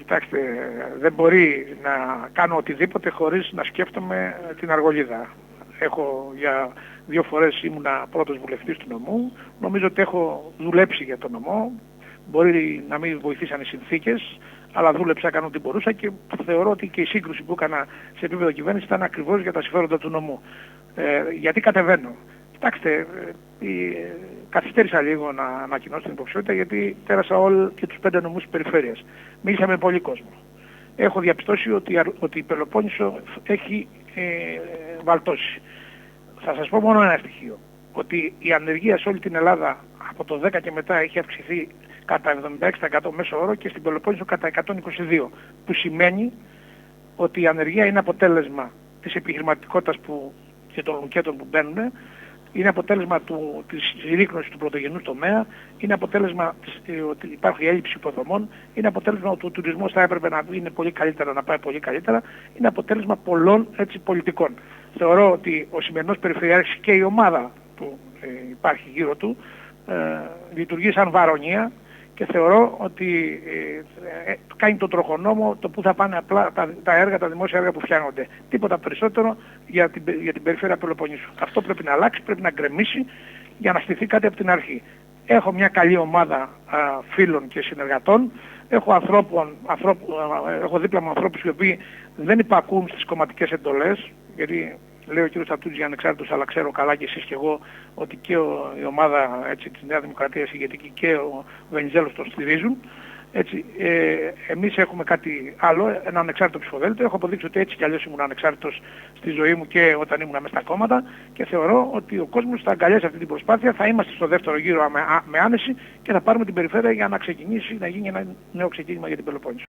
Κοιτάξτε, δεν μπορεί να κάνω οτιδήποτε χωρίς να σκέφτομαι την Αργολίδα. Έχω για 2 φορές ήμουνα πρώτος βουλευτής του νομού. Νομίζω ότι έχω δουλέψει για τον νομό. Μπορεί να μην βοηθήσαν οι συνθήκες, αλλά δούλεψα, έκανα ό,τι μπορούσα και θεωρώ ότι και η σύγκρουση που έκανα σε επίπεδο κυβέρνηση ήταν ακριβώς για τα συμφέροντα του νομού. Γιατί κατεβαίνω. Κοιτάξτε, καθυστέρησα λίγο να ανακοινώσω την υποψηφιότητα γιατί πέρασα όλοι και τους 5 νομούς της περιφέρειας. Μίλησα με πολύ κόσμο. Έχω διαπιστώσει ότι η Πελοπόννησο έχει βαλτώσει. Θα σας πω μόνο ένα στοιχείο. Ότι η ανεργία σε όλη την Ελλάδα από το 10 και μετά έχει αυξηθεί κατά 76% μέσο όρο και στην Πελοπόννησο κατά 122%. Που σημαίνει ότι η ανεργία είναι αποτέλεσμα της επιχειρηματικότητας και των λουκέτων που μπαίνουν, είναι αποτέλεσμα της ρίκνωσης του πρωτογενούς τομέα, είναι αποτέλεσμα ότι υπάρχει έλλειψη υποδομών, είναι αποτέλεσμα ότι ο τουρισμός θα έπρεπε να είναι πολύ καλύτερα, να πάει πολύ καλύτερα, είναι αποτέλεσμα πολλών πολιτικών. Θεωρώ ότι ο σημερινός περιφερειάρχης και η ομάδα που υπάρχει γύρω του λειτουργεί σαν βαρονία και θεωρώ ότι κάνει το τροχονόμο το που θα πάνε απλά τα έργα, τα δημόσια έργα που φτιάχνονται. Τίποτα περισσότερο για την περιφέρεια Πελοποννήσου. Αυτό πρέπει να αλλάξει, πρέπει να γκρεμίσει για να στηθεί κάτι από την αρχή. Έχω μια καλή ομάδα φίλων και συνεργατών. Έχω δίπλα μου ανθρώπους οι οποίοι δεν υπακούν στις κομματικές εντολές, γιατί λέει ο κ. Στατούτζης για ανεξάρτητος, αλλά ξέρω καλά και εσείς και εγώ ότι και η ομάδα της Νέας Δημοκρατίας ηγετική και ο Βενιζέλος τον στηρίζουν. Εμείς έχουμε κάτι άλλο, ένα ανεξάρτητο ψηφοδέλτιο. Έχω αποδείξει ότι έτσι κι αλλιώς ήμουν ανεξάρτητος στη ζωή μου και όταν ήμουν μέσα στα κόμματα και θεωρώ ότι ο κόσμος θα αγκαλιάσει αυτή την προσπάθεια, θα είμαστε στο δεύτερο γύρο με άνεση και θα πάρουμε την περιφέρεια για να ξεκινήσει, να γίνει ένα νέο ξεκίνημα για την Πελοπόννησο.